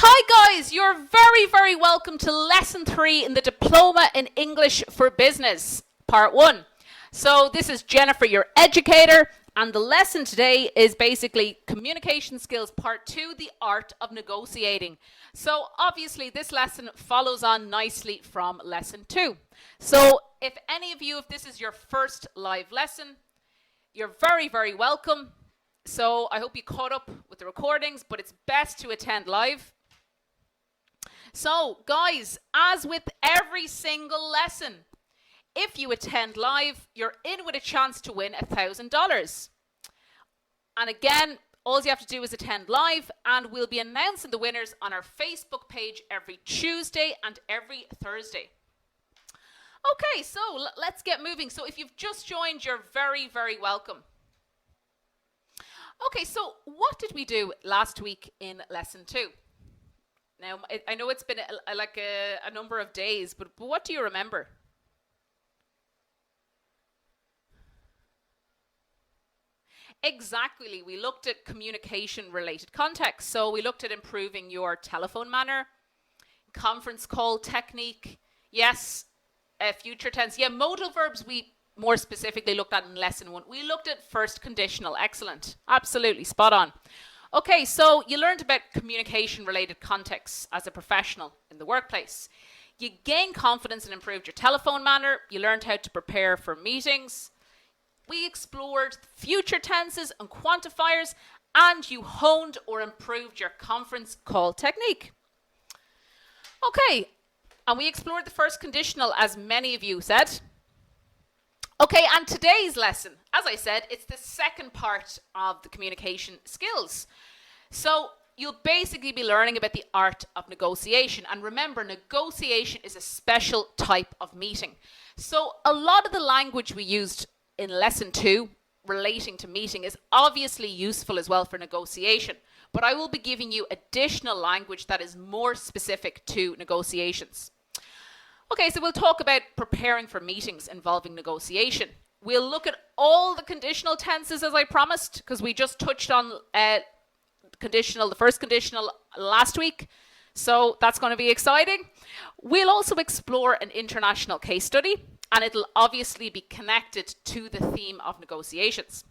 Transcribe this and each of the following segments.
Hi guys, you're very, very welcome to lesson 3 in the Diploma in English for Business, part 1. So this is Jennifer, your educator, and the lesson today is basically communication skills, part 2, the art of negotiating. So obviously this lesson follows on nicely from lesson 2. So if any of you, if this is your first live lesson, you're very, very welcome. So I hope you caught up with the recordings, but it's best to attend live. So guys, as with every single lesson, if you attend live, you're in with a chance to win $1,000. And again, all you have to do is attend live, and we'll be announcing the winners on our Facebook page every Tuesday and every Thursday. Okay, so let's get moving. So if you've just joined, you're very, very welcome. Okay, so what did we do last week in lesson 2? Now, I know it's been a number of days, but what do you remember? Exactly, we looked at communication-related context. So we looked at improving your telephone manner, conference call technique, yes, future tense. Yeah, modal verbs we more specifically looked at in lesson 1. We looked at first conditional. Excellent. Absolutely, spot on. Okay, so you learned about communication-related contexts as a professional in the workplace. You gained confidence and improved your telephone manner. You learned how to prepare for meetings. We explored future tenses and quantifiers, and you honed or improved your conference call technique. Okay, and we explored the first conditional, as many of you said. Okay, and today's lesson, as I said, it's the second part of the communication skills. So you'll basically be learning about the art of negotiation. And remember, negotiation is a special type of meeting. So a lot of the language we used in lesson 2 relating to meeting is obviously useful as well for negotiation. But I will be giving you additional language that is more specific to negotiations. Okay, so we'll talk about preparing for meetings involving negotiation. We'll look at all the conditional tenses as I promised, because we just touched on the first conditional last week. So that's going to be exciting. We'll also explore an international case study, and it'll obviously be connected to the theme of negotiations.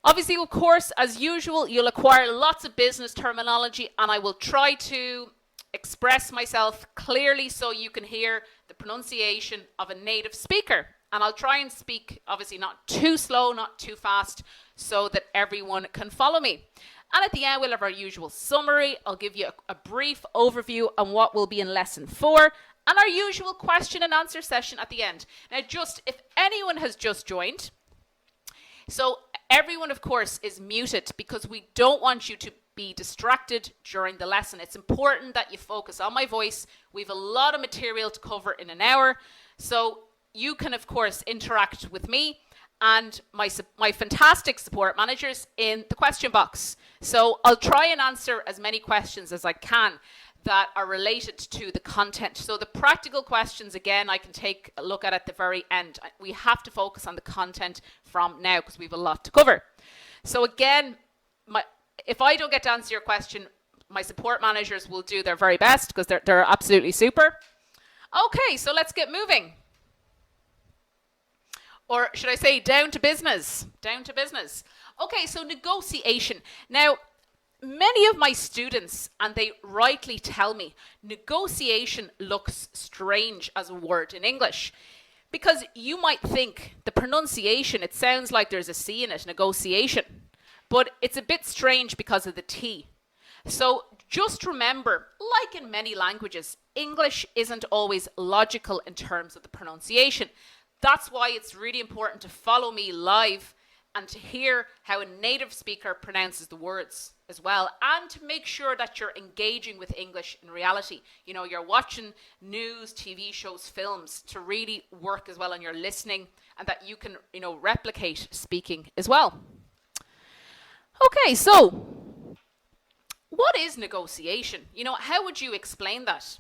Obviously, of course, as usual, you'll acquire lots of business terminology, and I will try to express myself clearly so you can hear the pronunciation of a native speaker. And I'll try and speak, obviously not too slow, not too fast, so that everyone can follow me. And at the end, we'll have our usual summary. I'll give you a brief overview on what will be in lesson 4, and our usual question and answer session at the end. Now, just if anyone has just joined, so everyone, of course, is muted because we don't want you to be distracted during the lesson. It's important that you focus on my voice. We have a lot of material to cover in an hour, so you can, of course, interact with me and my fantastic support managers in the question box. So I'll try and answer as many questions as I can that are related to the content. So the practical questions, again, I can take a look at the very end. We have to focus on the content from now because we have a lot to cover. So again, if I don't get to answer your question, my support managers will do their very best because they're absolutely super. Okay, so let's get moving. Or should I say down to business? Down to business. Okay, so negotiation. Now, many of my students, and they rightly tell me, negotiation looks strange as a word in English. Because you might think the pronunciation, it sounds like there's a C in it, negotiation. But it's a bit strange because of the T. So just remember, like in many languages, English isn't always logical in terms of the pronunciation. That's why it's really important to follow me live and to hear how a native speaker pronounces the words as well, and to make sure that you're engaging with English in reality. You know, you're watching news, TV shows, films to really work as well on your listening, and that you can, replicate speaking as well. Okay, so what is negotiation? How would you explain that?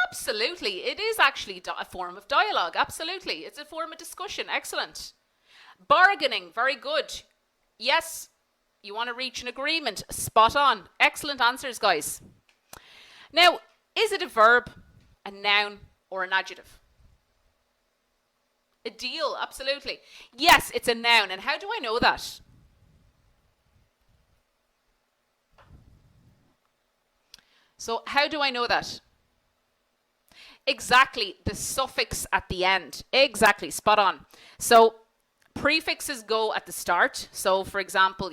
Absolutely, it is actually a form of dialogue. Absolutely, it's a form of discussion. Excellent. Bargaining, very good. Yes, You want to reach an agreement. Spot on. Excellent answers, guys. Now, is it a verb, a noun, or an adjective? A deal, absolutely. Yes, it's a noun. And how do I know that? So how do I know that? Exactly, the suffix at the end. Exactly, spot on. So prefixes go at the start. So for example,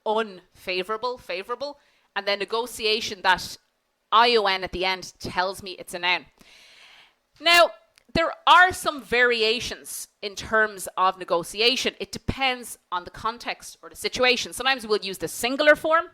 unfavorable, favorable, and then negotiation, that ION at the end tells me it's a noun. Now, there are some variations in terms of negotiation. It depends on the context or the situation. Sometimes we'll use the singular form.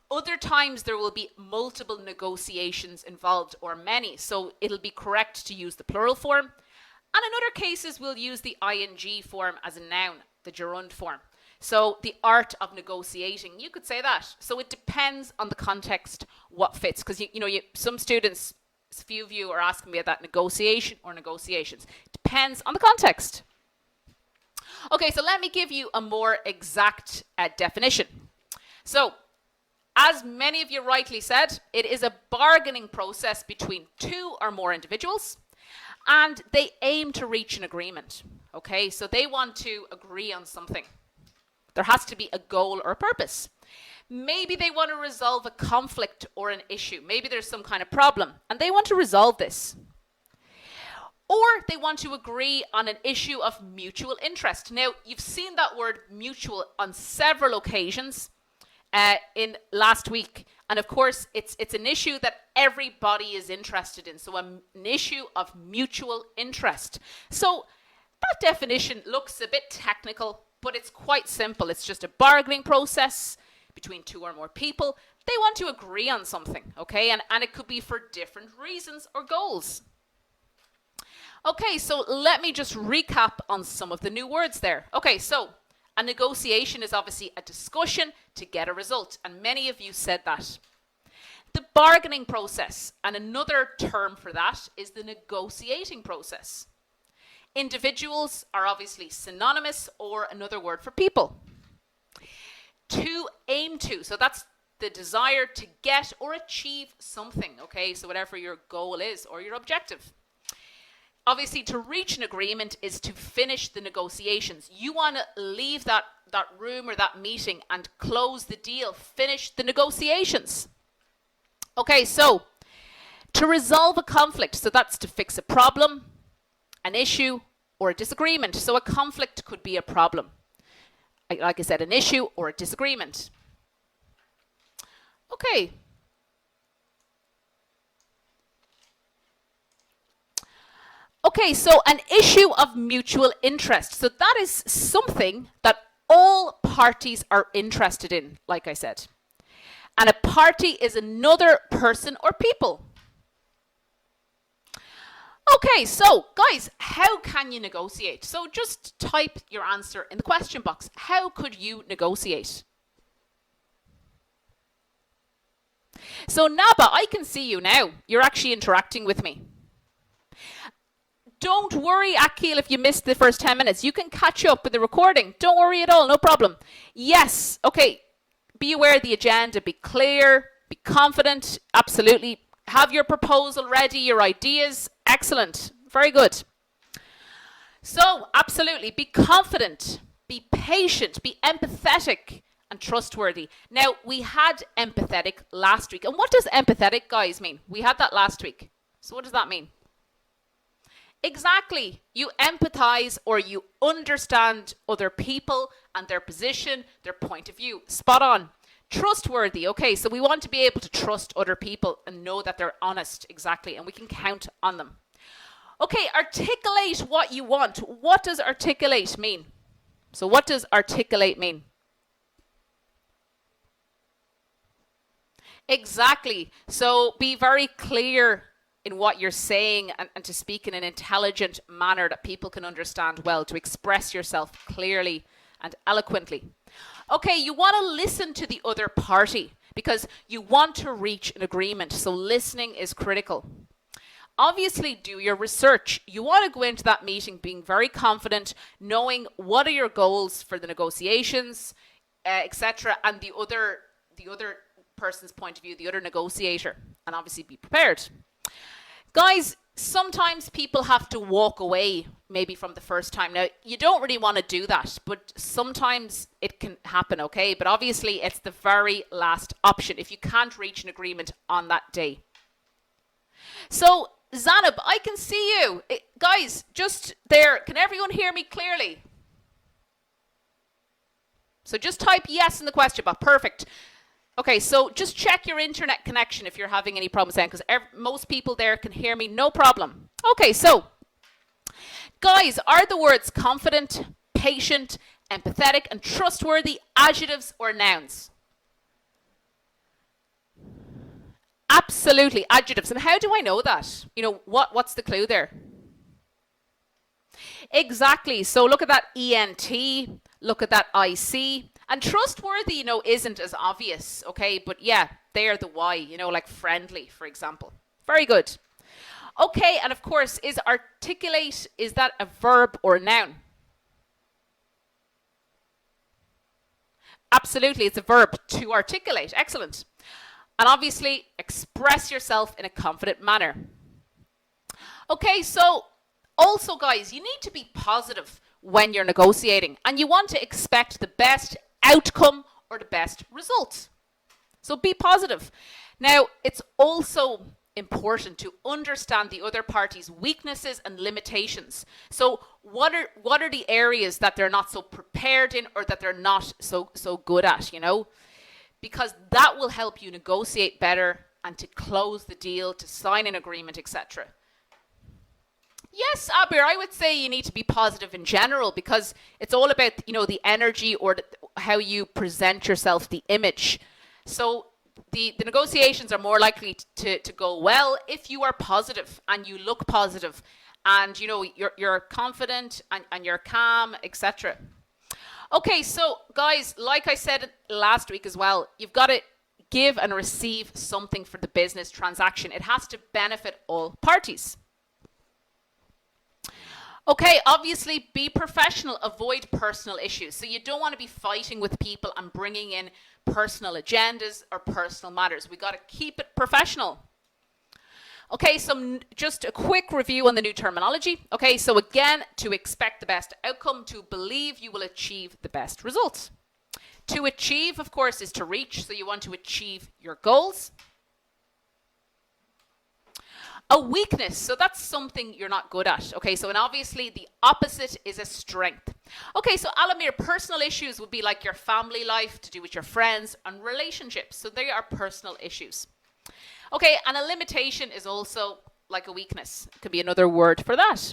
Other times there will be multiple negotiations involved, or many, so it'll be correct to use the plural form. And in other cases, we'll use the ing form as a noun, the gerund form. So the art of negotiating, you could say that. So it depends on the context what fits, because some students, a few of you are asking me about negotiation or negotiations. It depends on the context. Okay, so let me give you a more exact definition. So, as many of you rightly said, it is a bargaining process between two or more individuals, and they aim to reach an agreement. Okay, so they want to agree on something. There has to be a goal or a purpose. Maybe they want to resolve a conflict or an issue. Maybe there's some kind of problem, and they want to resolve this. Or they want to agree on an issue of mutual interest. Now, you've seen that word mutual on several occasions in last week. And of course, it's an issue that everybody is interested in. So an issue of mutual interest. So that definition looks a bit technical, but it's quite simple. It's just a bargaining process between two or more people. They want to agree on something, okay? And it could be for different reasons or goals. Okay, so let me just recap on some of the new words there. Okay, so a negotiation is obviously a discussion to get a result, and many of you said that. The bargaining process, and another term for that is the negotiating process. Individuals are obviously synonymous, or another word for people. To aim to, so that's the desire to get or achieve something, okay? So whatever your goal is or your objective. Obviously, to reach an agreement is to finish the negotiations. You want to leave that room or that meeting and close the deal, finish the negotiations. Okay, so to resolve a conflict, so that's to fix a problem, an issue, or a disagreement. So a conflict could be a problem. Like I said, an issue or a disagreement. Okay. Okay, so an issue of mutual interest. So that is something that all parties are interested in, like I said. And a party is another person or people. Okay, so guys, how can you negotiate? So just type your answer in the question box. How could you negotiate? So Naba, I can see you now. You're actually interacting with me. Don't worry, Akil, if you missed the first 10 minutes. You can catch up with the recording. Don't worry at all, no problem. Yes, okay, be aware of the agenda, be clear, be confident, absolutely. Have your proposal ready, your ideas, excellent, very good. So, absolutely, be confident, be patient, be empathetic and trustworthy. Now, we had empathetic last week. And what does empathetic, guys, mean? We had that last week. So what does that mean? Exactly. You empathize or you understand other people and their position, their point of view. Spot on. Trustworthy. Okay, so we want to be able to trust other people and know that they're honest. Exactly. And we can count on them. Okay, articulate what you want. What does articulate mean? So what does articulate mean? Exactly. So be very clear in what you're saying and to speak in an intelligent manner that people can understand well, to express yourself clearly and eloquently. Okay, you want to listen to the other party because you want to reach an agreement. So listening is critical. Obviously, do your research. You want to go into that meeting being very confident, knowing what are your goals for the negotiations, etc., and the other person's point of view, the other negotiator, and obviously be prepared. Guys, sometimes people have to walk away maybe from the first time. Now, you don't really want to do that, but sometimes it can happen, okay? But obviously, it's the very last option if you can't reach an agreement on that day. So, Zanab, I can see you. Guys, just there, can everyone hear me clearly? So just type yes in the question box. Perfect. Okay, so just check your internet connection if you're having any problems then, because most people there can hear me, no problem. Okay, so, guys, are the words confident, patient, empathetic, and trustworthy adjectives or nouns? Absolutely, adjectives. And how do I know that? You know, what's the clue there? Exactly. So look at that ENT, look at that IC. And trustworthy, you know, isn't as obvious, okay? But yeah, they are the Y, you know, like friendly, for example. Very good. Okay, and of course, is articulate, is that a verb or a noun? Absolutely, it's a verb, to articulate. Excellent. And obviously, express yourself in a confident manner. Okay, so also, guys, you need to be positive when you're negotiating, and you want to expect the best outcome or the best result. So be positive. Now, it's also important to understand the other party's weaknesses and limitations. So what are the areas that they're not so prepared in or that they're not so good at, you know? Because that will help you negotiate better and to close the deal, to sign an agreement, etc. Yes, Abir, I would say you need to be positive in general because it's all about, you know, the energy or how you present yourself, the image. So the negotiations are more likely to go well if you are positive and you look positive and, you know, you're confident and you're calm, etc. Okay, so guys, like I said last week as well, you've got to give and receive something for the business transaction. It has to benefit all parties. Okay, obviously be professional, avoid personal issues. So you don't want to be fighting with people and bringing in personal agendas or personal matters. We got to keep it professional. Okay, so just a quick review on the new terminology. Okay, so again, to expect the best outcome, to believe you will achieve the best results. To achieve, of course, is to reach. So you want to achieve your goals. A weakness, so that's something you're not good at. Okay, so and obviously the opposite is a strength. Okay, so Alamir, personal issues would be like your family life, to do with your friends and relationships. So they are personal issues. Okay, and a limitation is also like a weakness. It could be another word for that.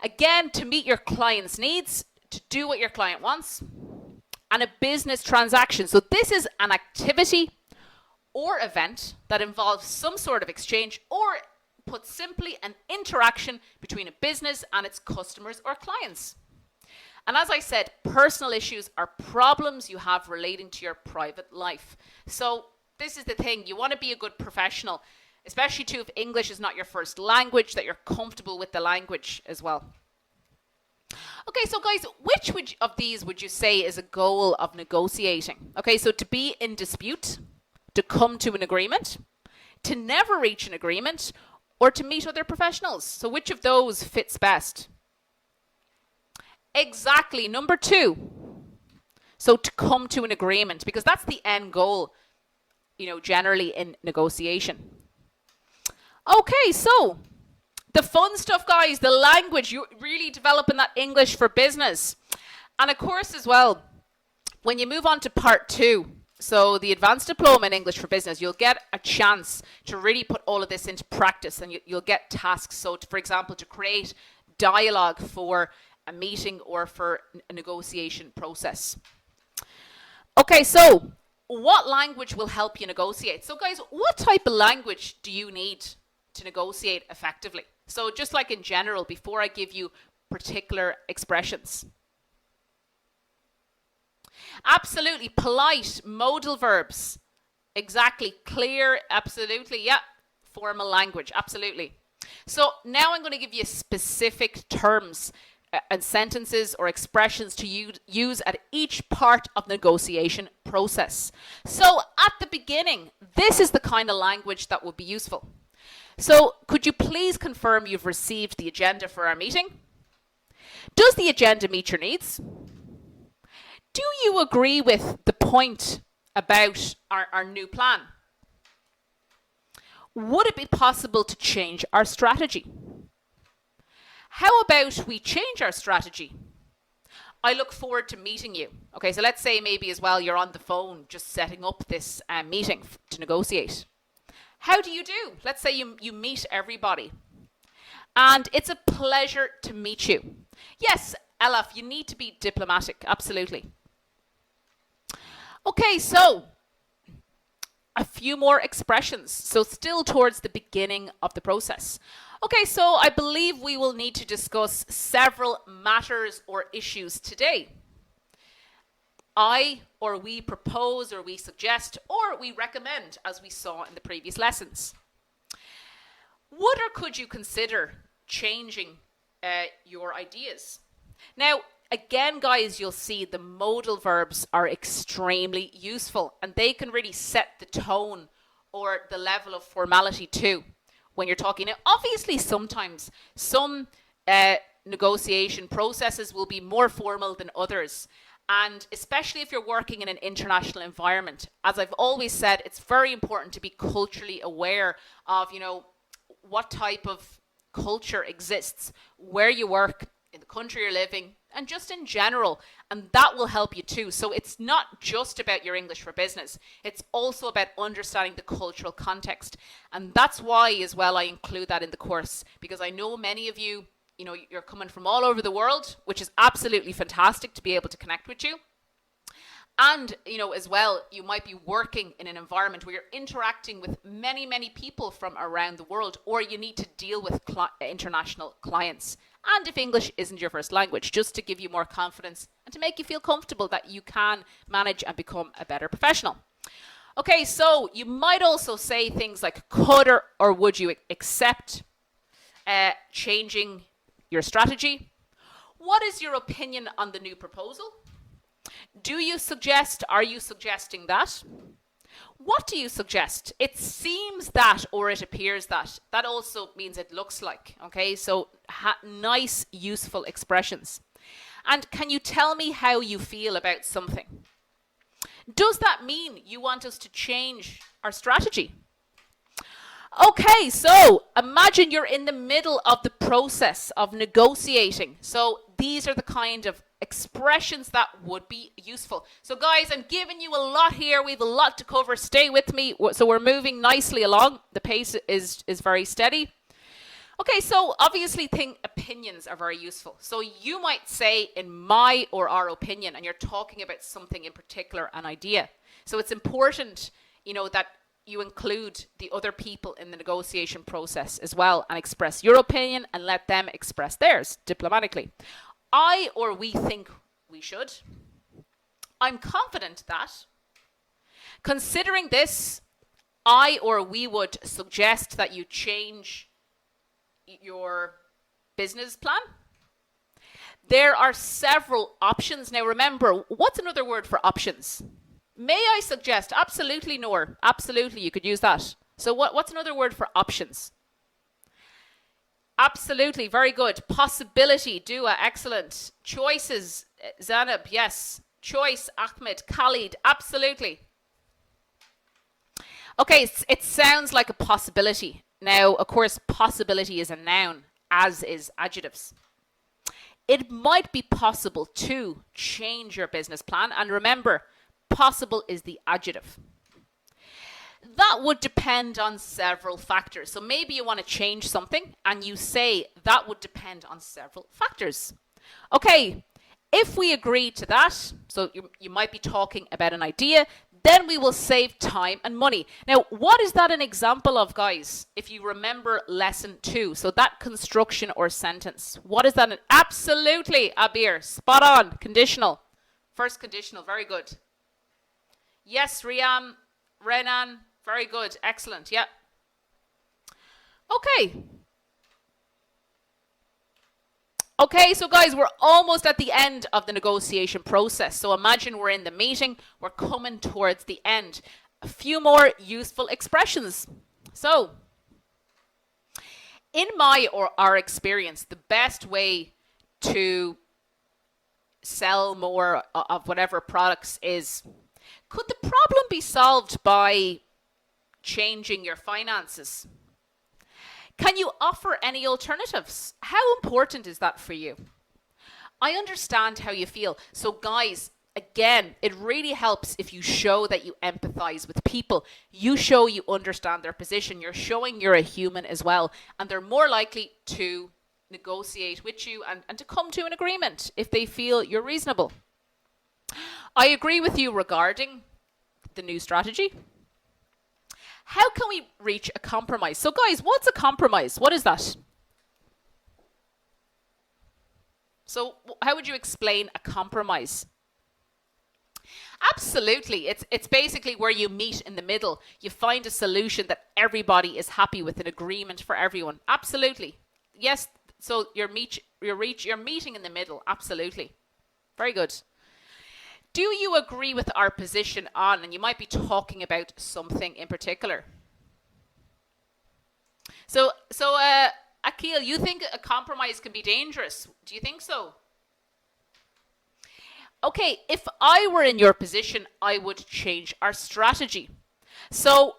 Again, to meet your client's needs, to do what your client wants, and a business transaction. So this is an activity or event that involves some sort of exchange, or put simply, an interaction between a business and its customers or clients. And as I said, personal issues are problems you have relating to your private life. So this is the thing, you want to be a good professional, especially too if English is not your first language, that you're comfortable with the language as well. Okay, so guys, which of these would you say is a goal of negotiating? Okay, so to be in dispute, to come to an agreement, to never reach an agreement, or to meet other professionals. So which of those fits best? Exactly, number 2. So to come to an agreement, because that's the end goal, you know, generally in negotiation. Okay, so the fun stuff, guys, the language, you're really developing that English for business. And of course as well, when you move on to part 2, so the advanced diploma in English for business, you'll get a chance to really put all of this into practice, and you'll get tasks. So for example, to create dialogue for a meeting or for a negotiation process. Okay, so what language will help you negotiate? So guys, what type of language do you need to negotiate effectively? So just like in general, before I give you particular expressions. Absolutely, polite, modal verbs. Exactly, clear, absolutely, yeah. Formal language, absolutely. So now I'm going to give you specific terms and sentences or expressions to use at each part of the negotiation process. So at the beginning, this is the kind of language that would be useful. So could you please confirm you've received the agenda for our meeting? Does the agenda meet your needs? Do you agree with the point about our new plan? Would it be possible to change our strategy? How about we change our strategy? I look forward to meeting you. Okay, so let's say maybe as well you're on the phone just setting up this meeting to negotiate. How do you do? Let's say you meet everybody. And it's a pleasure to meet you. Yes, Elif, you need to be diplomatic, absolutely. Okay, so a few more expressions. So still towards the beginning of the process. Okay, so I believe we will need to discuss several matters or issues today. I or we propose or we suggest or we recommend, as we saw in the previous lessons. Would or could you consider changing your ideas? Now, again, guys, you'll see the modal verbs are extremely useful and they can really set the tone or the level of formality too when you're talking. Now, obviously, sometimes some negotiation processes will be more formal than others. And especially if you're working in an international environment, as I've always said, it's very important to be culturally aware of, what type of culture exists, where you work, in the country you're living, and just in general. And that will help you too. So it's not just about your English for business. It's also about understanding the cultural context. And that's why as well I include that in the course, because I know many of you, you're coming from all over the world, which is absolutely fantastic to be able to connect with you. And, as well, you might be working in an environment where you're interacting with many, many people from around the world, or you need to deal with international clients. And if English isn't your first language, just to give you more confidence and to make you feel comfortable that you can manage and become a better professional. Okay, so you might also say things like could or would you accept changing your strategy? What is your opinion on the new proposal? Do you suggest, are you suggesting that? What do you suggest? It seems that, or it appears that. That also means it looks like, okay? So nice, useful expressions. And can you tell me how you feel about something? Does that mean you want us to change our strategy? Okay, so imagine you're in the middle of the process of negotiating. So these are the kind of expressions that would be useful. So guys, I'm giving you a lot here. We have a lot to cover. Stay with me. So we're moving nicely along. The pace is very steady. Okay, so obviously opinions are very useful. So you might say in my or our opinion, and you're talking about something in particular, an idea. So it's important, that you include the other people in the negotiation process as well and express your opinion and let them express theirs diplomatically. I or we think we should. I'm confident that. Considering this, I or we would suggest that you change your business plan. There are several options. Now remember, what's another word for options? May I suggest? Absolutely, Noor. Absolutely, you could use that. So what's another word for options? Absolutely, very good. Possibility, Dua, excellent. Choices, Zanab, yes. Choice, Ahmed, Khalid, absolutely. Okay, it sounds like a possibility. Now, of course, possibility is a noun, as is adjectives. It might be possible to change your business plan. And remember, possible is the adjective. That would depend on several factors. So maybe you want to change something and you say that would depend on several factors. Okay, if we agree to that, so you might be talking about an idea, then we will save time and money. Now, what is that an example of, guys? If you remember lesson 2, so that construction or sentence, what is that? Absolutely, Abir, spot on, conditional. First conditional, very good. Yes, Riam, Renan, very good, excellent, yeah. Okay. Okay, so guys, we're almost at the end of the negotiation process. So imagine we're in the meeting, we're coming towards the end. A few more useful expressions. So, in my or our experience, the best way to sell more of whatever products is, could the problem be solved by changing your finances? Can you offer any alternatives? How important is that for you? I understand how you feel. So guys, again, it really helps if you show that you empathize with people. You show you understand their position. You're showing you're a human as well. And they're more likely to negotiate with you and to come to an agreement if they feel you're reasonable. I agree with you regarding the new strategy. How can we reach a compromise? So guys, what's a compromise? What is that? So how would you explain a compromise? Absolutely. It's basically where you meet in the middle. You find a solution that everybody is happy with, an agreement for everyone. Absolutely. Yes, so you're meeting in the middle. Absolutely. Very good. Do you agree with our position on, and you might be talking about something in particular? So Akil, you think a compromise can be dangerous? Do you think so? Okay, if I were in your position, I would change our strategy. So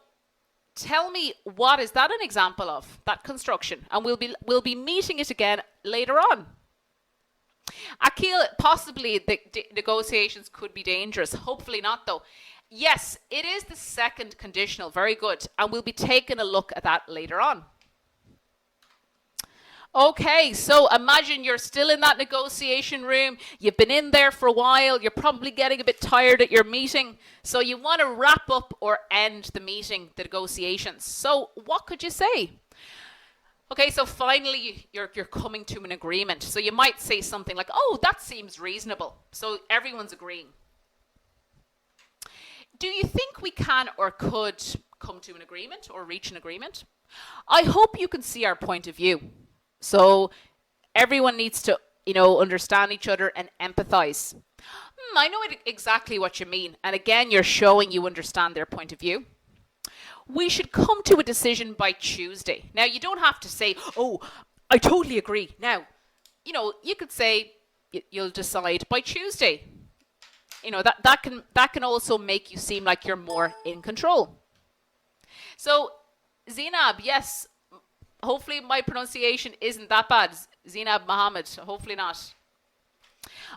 tell me, what is that an example of, that construction? And we'll be meeting it again later on. Akil, possibly the negotiations could be dangerous. Hopefully not, though. Yes, it is the second conditional. Very good. And we'll be taking a look at that later on. Okay, so imagine you're still in that negotiation room. You've been in there for a while. You're probably getting a bit tired at your meeting. So you want to wrap up or end the meeting, the negotiations. So what could you say? Okay, so finally you're coming to an agreement. So you might say something like, oh, that seems reasonable. So everyone's agreeing. Do you think we can or could come to an agreement or reach an agreement? I hope you can see our point of view. So everyone needs to, understand each other and empathize. I know exactly what you mean. And again, you're showing you understand their point of view. We should come to a decision by Tuesday. Now, you don't have to say, oh, I totally agree. Now, you could say you'll decide by Tuesday. That can also make you seem like you're more in control. So, Zainab, yes, hopefully my pronunciation isn't that bad. Zainab Mohammed, hopefully not.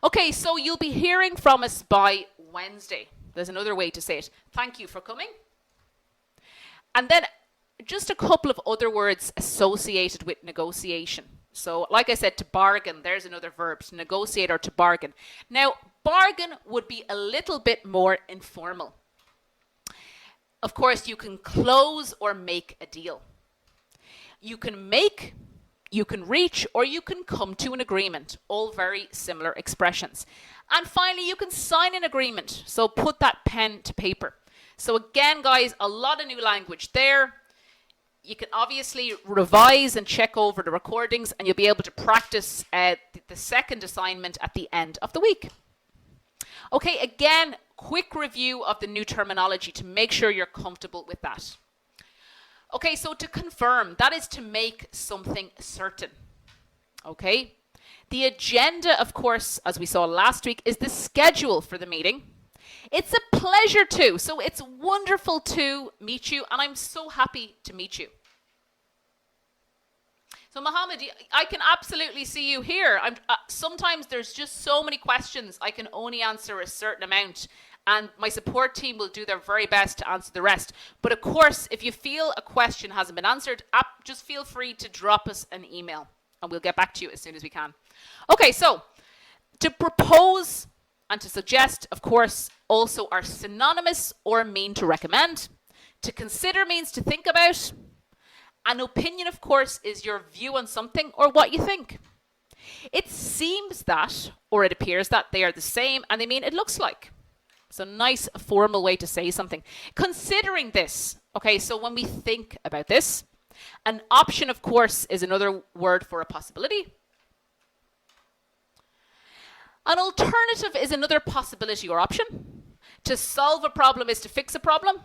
Okay, so you'll be hearing from us by Wednesday. There's another way to say it. Thank you for coming. And then just a couple of other words associated with negotiation. So like I said, to bargain, there's another verb, to negotiate or to bargain. Now, bargain would be a little bit more informal. Of course, you can close or make a deal. You can make, you can reach, or you can come to an agreement. All very similar expressions. And finally, you can sign an agreement. So put that pen to paper. So again, guys, a lot of new language there. You can obviously revise and check over the recordings, and you'll be able to practice the second assignment at the end of the week. Okay, again, quick review of the new terminology to make sure you're comfortable with that. Okay, so to confirm, that is to make something certain. Okay, the agenda, of course, as we saw last week, is the schedule for the meeting. It's a pleasure to, so it's wonderful to meet you, and I'm so happy to meet you. So Mohammed, I can absolutely see you here. Sometimes there's just so many questions, I can only answer a certain amount, and my support team will do their very best to answer the rest. But of course, if you feel a question hasn't been answered, just feel free to drop us an email, and we'll get back to you as soon as we can. Okay, so to propose and to suggest, of course, also are synonymous or mean to recommend. To consider means to think about. An opinion, of course, is your view on something or what you think. It seems that, or it appears that, they are the same, and they mean it looks like. It's a nice formal way to say something. Considering this, okay, so when we think about this, an option, of course, is another word for a possibility. An alternative is another possibility or option. To solve a problem is to fix a problem.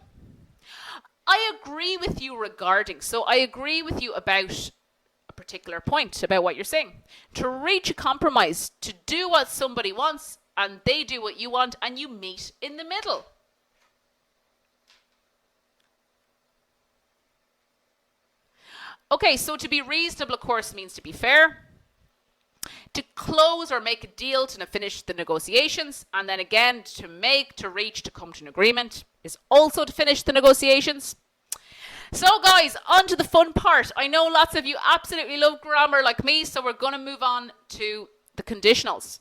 I agree with you I agree with you about a particular point about what you're saying. To reach a compromise, to do what somebody wants and they do what you want and you meet in the middle. Okay, so to be reasonable, of course, means to be fair. To close or make a deal to finish the negotiations, and then again to reach, to come to an agreement is also to finish the negotiations. So guys, on to the fun part. I know lots of you absolutely love grammar like me, so we're going to move on to the conditionals.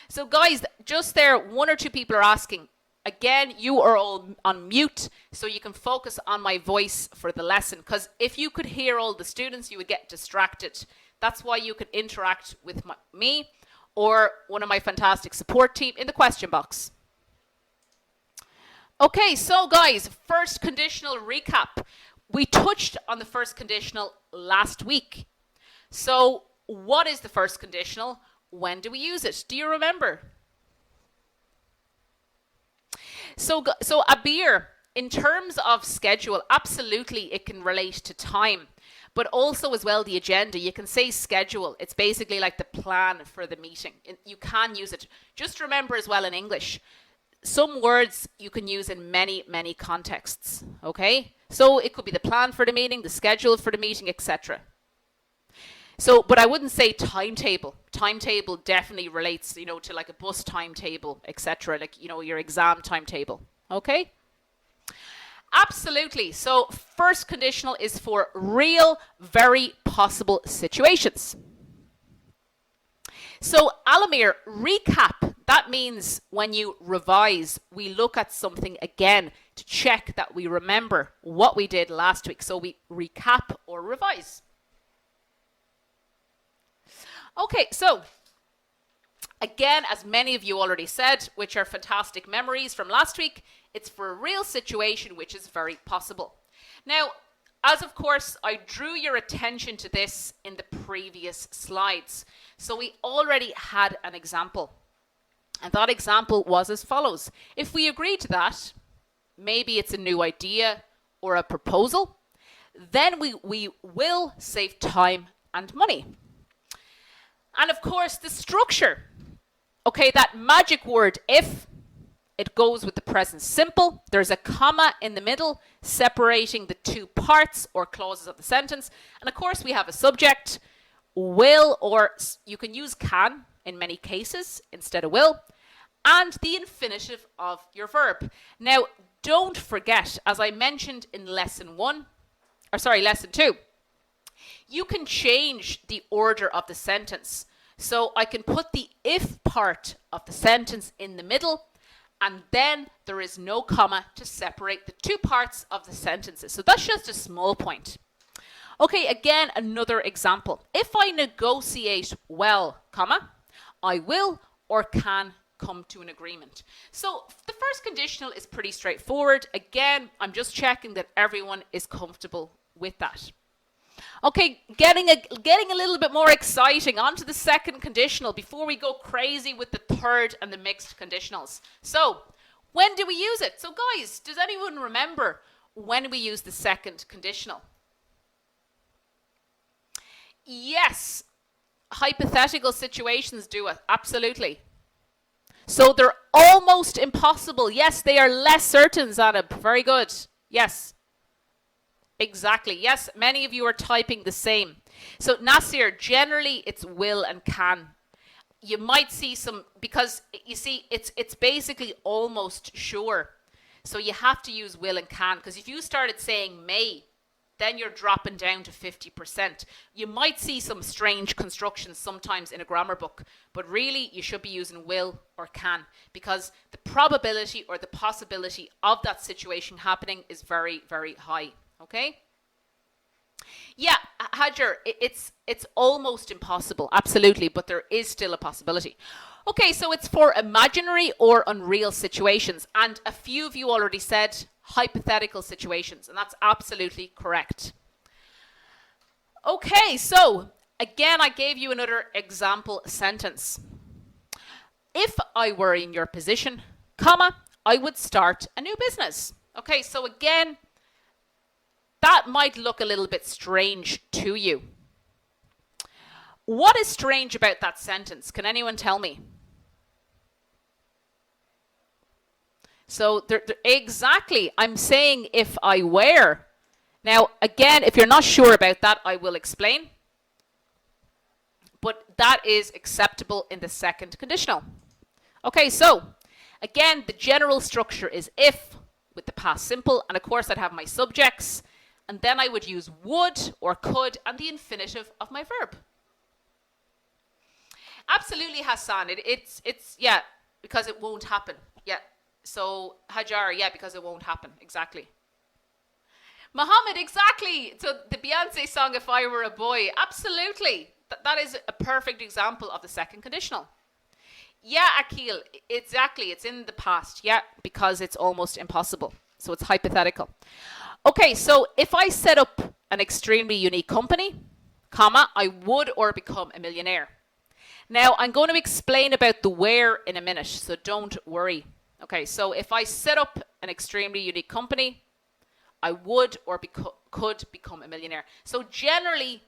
So guys, just there, one or two people are asking. Again, you are all on mute, so you can focus on my voice for the lesson, because if you could hear all the students, you would get distracted. That's why you can interact with me or one of my fantastic support team in the question box. Okay, so guys, first conditional recap. We touched on the first conditional last week. So what is the first conditional? When do we use it? Do you remember? So Abir, in terms of schedule, absolutely it can relate to time. But also as well the agenda. You can say schedule. It's basically like the plan for the meeting. You can use it. Just remember as well in English, some words you can use in many, many contexts. Okay? So it could be the plan for the meeting, the schedule for the meeting, etc. So, but I wouldn't say timetable. Timetable definitely relates, to like a bus timetable, etc. Like, your exam timetable. Okay? Absolutely. So first conditional is for real, very possible situations. So Alamir, recap. That means when you revise, we look at something again to check that we remember what we did last week. So we recap or revise. Okay, so again, as many of you already said, which are fantastic memories from last week, it's for a real situation, which is very possible. Now, as of course, I drew your attention to this in the previous slides. So we already had an example. And that example was as follows. If we agree to that, maybe it's a new idea or a proposal, then we will save time and money. And of course, the structure. Okay, that magic word if, it goes with the present simple. There's a comma in the middle separating the two parts or clauses of the sentence. And of course, we have a subject, will, or you can use can in many cases instead of will, and the infinitive of your verb. Now, don't forget, as I mentioned in lesson 2, you can change the order of the sentence. So I can put the if part of the sentence in the middle, and then there is no comma to separate the two parts of the sentences. So that's just a small point. Okay, again, another example. If I negotiate well, comma, I will or can come to an agreement. So the first conditional is pretty straightforward. Again, I'm just checking that everyone is comfortable with that. Okay, getting a little bit more exciting. On to the second conditional before we go crazy with the third and the mixed conditionals. So, when do we use it? So guys, does anyone remember when we use the second conditional? Yes, hypothetical situations do it, absolutely. So they're almost impossible. Yes, they are less certain, Zanab. Very good. Yes. Exactly. Yes, many of you are typing the same. So Nasir, generally it's will and can. You might see some, because you see it's basically almost sure. So you have to use will and can, because if you started saying may, then you're dropping down to 50%. You might see some strange constructions sometimes in a grammar book, but really you should be using will or can, because the probability or the possibility of that situation happening is very, very high. Okay? Yeah, Hajar, it's almost impossible, absolutely, but there is still a possibility. Okay, so it's for imaginary or unreal situations, and a few of you already said hypothetical situations, and that's absolutely correct. Okay, so again, I gave you another example sentence. If I were in your position, comma, I would start a new business. Okay, so again, that might look a little bit strange to you. What is strange about that sentence? Can anyone tell me? So exactly, I'm saying if I were. Now, again, if you're not sure about that, I will explain. But that is acceptable in the second conditional. Okay, so again, the general structure is if with the past simple, and of course I'd have my subjects, and then I would use would or could and the infinitive of my verb. Absolutely, Hassan. It's yeah, because it won't happen. Yeah. So Hajar, yeah, because it won't happen. Exactly. Muhammad, exactly. So the Beyonce song, If I Were a Boy. Absolutely. That is a perfect example of the second conditional. Yeah, Akil, exactly. It's in the past. Yeah, because it's almost impossible. So it's hypothetical. Okay, so if I set up an extremely unique company, comma, I would or become a millionaire. Now, I'm going to explain about the where in a minute, so don't worry. Okay, so if I set up an extremely unique company, I would or could become a millionaire. So generally,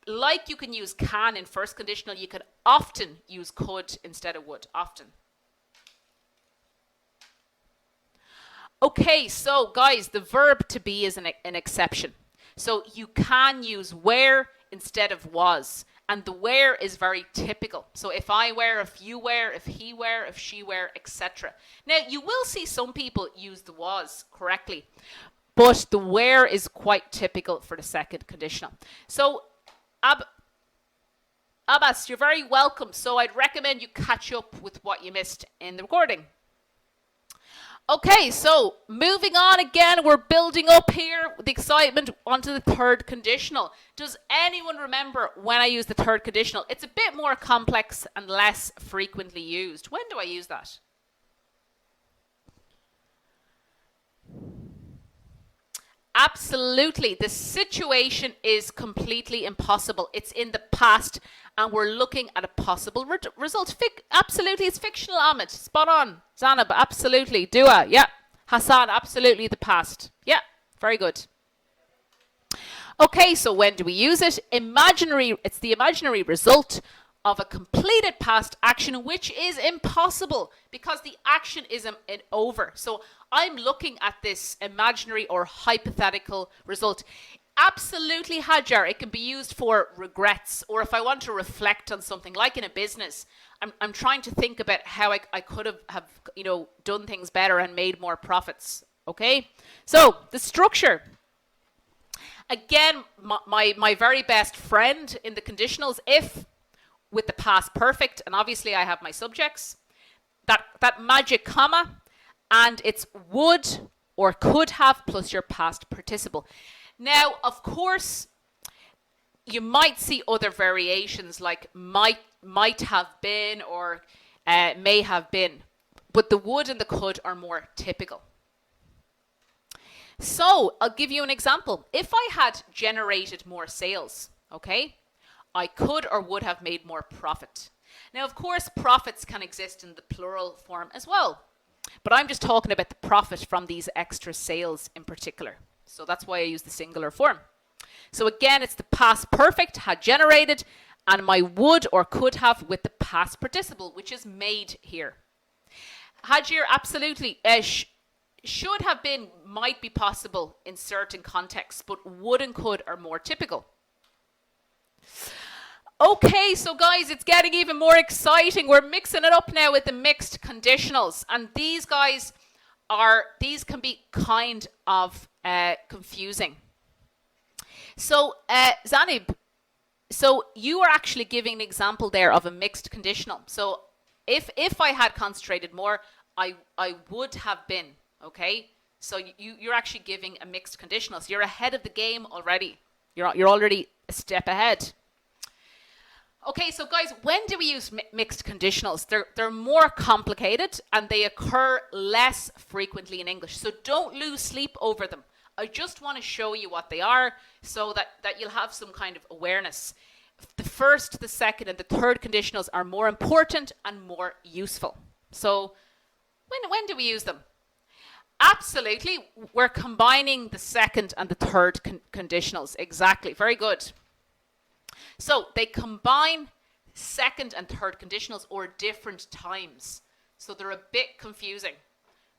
like you can use can in first conditional, you can often use could instead of would, often. Okay, so guys, the verb to be is an exception. So you can use where instead of was. And the where is very typical. So if I were, if you were, if he were, if she were, etc. Now, you will see some people use the was correctly, but the where is quite typical for the second conditional. So, Abbas, you're very welcome. So I'd recommend you catch up with what you missed in the recording. Okay, so moving on again, we're building up here with the excitement onto the third conditional. Does anyone remember when I used the third conditional? It's a bit more complex and less frequently used. When do I use that? Absolutely. The situation is completely impossible. It's in the past and we're looking at a possible result. Absolutely, it's fictional, Ahmed. Spot on. Zanab, absolutely. Dua, yeah. Hassan, absolutely the past. Yeah, very good. Okay, so when do we use it? Imaginary, it's the imaginary result of a completed past action, which is impossible because the action is over. So I'm looking at this imaginary or hypothetical result. Absolutely, Hajar, it can be used for regrets, or if I want to reflect on something, like in a business, I'm trying to think about how I could have done things better and made more profits. Okay, so the structure. Again, my very best friend in the conditionals, if with the past perfect, and obviously I have my subjects, that magic comma, and it's would or could have plus your past participle. Now, of course, you might see other variations like might have been or may have been, but the would and the could are more typical. So I'll give you an example. If I had generated more sales, okay, I could or would have made more profit. Now, of course, profits can exist in the plural form as well, but I'm just talking about the profit from these extra sales in particular. So that's why I use the singular form. So again, it's the past perfect, had generated, and my would or could have with the past participle, which is made here. Hajir, absolutely. Should have been might be possible in certain contexts, but would and could are more typical. Okay, so guys, it's getting even more exciting. We're mixing it up now with the mixed conditionals. And these guys can be kind of confusing. So, Zanib, so you are actually giving an example there of a mixed conditional. So if I had concentrated more, I would have been, okay? So you're actually giving a mixed conditional. So you're ahead of the game already. You're already a step ahead. Okay, so guys, when do we use mixed conditionals? They're more complicated and they occur less frequently in English. So don't lose sleep over them. I just want to show you what they are so that you'll have some kind of awareness. the first, the second, and the third conditionals are more important and more useful. So when do we use them? Absolutely, we're combining the second and the third conditionals. Exactly, very good. So they combine second and third conditionals or different times. So they're a bit confusing,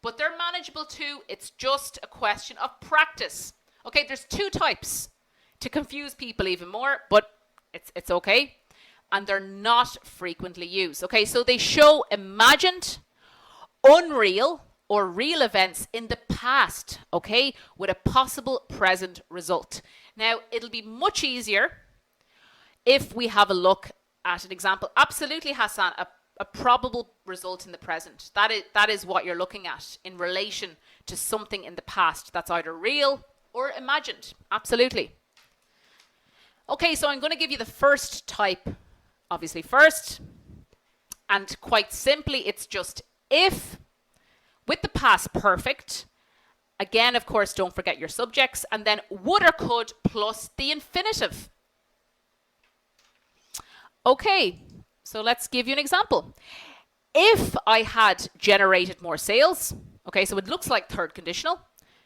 but they're manageable too. It's just a question of practice. Okay, there's two types to confuse people even more, but it's okay. And they're not frequently used. Okay, so they show imagined, unreal, or real events in the past, okay, with a possible present result. Now, it'll be much easier if we have a look at an example. Absolutely, Hassan, a probable result in the present. That is what you're looking at in relation to something in the past that's either real or imagined. Absolutely. Okay, so I'm going to give you the first type, obviously first. And quite simply, it's just if with the past perfect. Again, of course, don't forget your subjects. And then would or could plus the infinitive. Okay, so let's give you an example. If I had generated more sales, okay, so it looks like third conditional,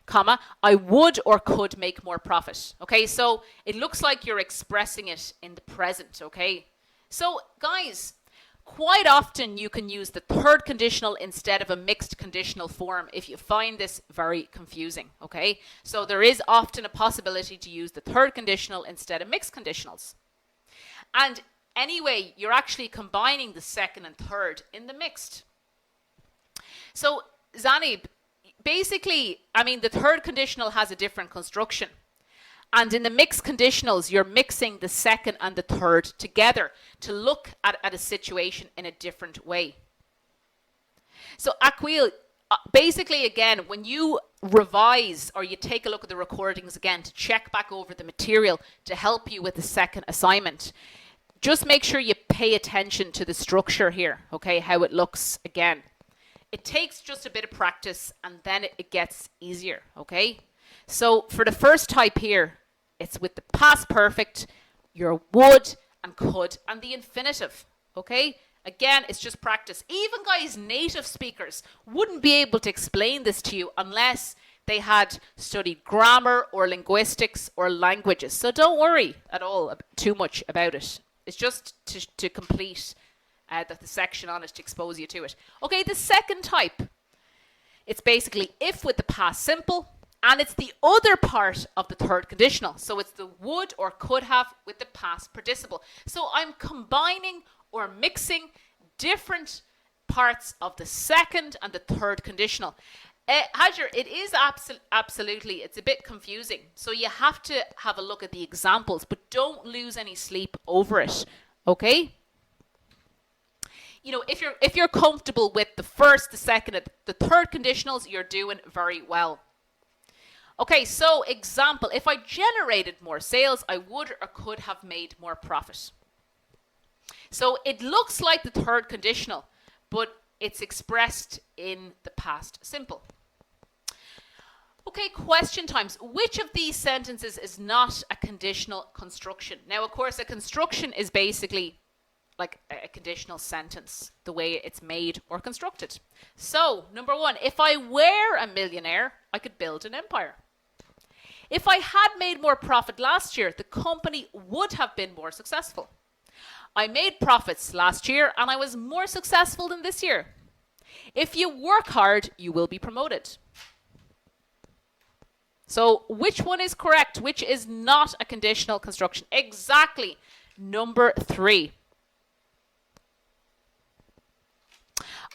comma, I would or could make more profit. Okay, so it looks like you're expressing it in the present, okay? So, guys, quite often you can use the third conditional instead of a mixed conditional form if you find this very confusing, okay? So there is often a possibility to use the third conditional instead of mixed conditionals. And anyway, you're actually combining the second and third in the mixed. So, Zanib, basically, I mean, the third conditional has a different construction. And in the mixed conditionals, you're mixing the second and the third together to look at a situation in a different way. So, Aquil, basically, again, when you revise or you take a look at the recordings again to check back over the material to help you with the second assignment, just make sure you pay attention to the structure here, okay, how it looks again. It takes just a bit of practice and then it gets easier, okay? So for the first type here, it's with the past perfect, your would and could, and the infinitive, okay? Again, it's just practice. Even guys, native speakers wouldn't be able to explain this to you unless they had studied grammar or linguistics or languages. So don't worry at all too much about it. It's just to complete the section on it, to expose you to it. Okay, the second type, it's basically if with the past simple, and it's the other part of the third conditional. So it's the would or could have with the past participle. So I'm combining or mixing different parts of the second and the third conditional. Hajar, it is absolutely, it's a bit confusing. So you have to have a look at the examples, but don't lose any sleep over it, okay? You know, if you're comfortable with the first, the second, and the third conditionals, you're doing very well. Okay, so example, if I generated more sales, I would or could have made more profit. So it looks like the third conditional, but it's expressed in the past simple. Okay, question times. Which of these sentences is not a conditional construction? Now, of course, a construction is basically like a conditional sentence, the way it's made or constructed. So, number one, if I were a millionaire, I could build an empire. If I had made more profit last year, the company would have been more successful. I made profits last year and I was more successful than this year. If you work hard, you will be promoted. So which one is correct? Which is not a conditional construction? Exactly. Number 3.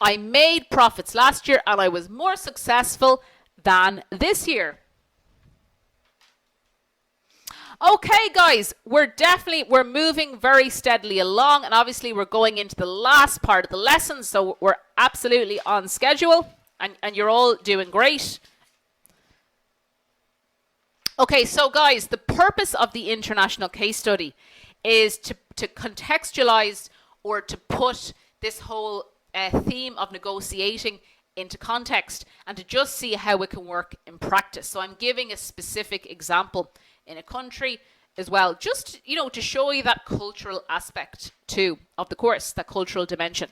I made profits last year and I was more successful than this year. Okay, guys, we're moving very steadily along, and obviously we're going into the last part of the lesson, so we're absolutely on schedule, and you're all doing great. Okay, so guys, the purpose of the international case study is to contextualize or to put this whole theme of negotiating into context and to just see how it can work in practice. So I'm giving a specific example in a country as well, just, you know, to show you that cultural aspect too of the course, that cultural dimension.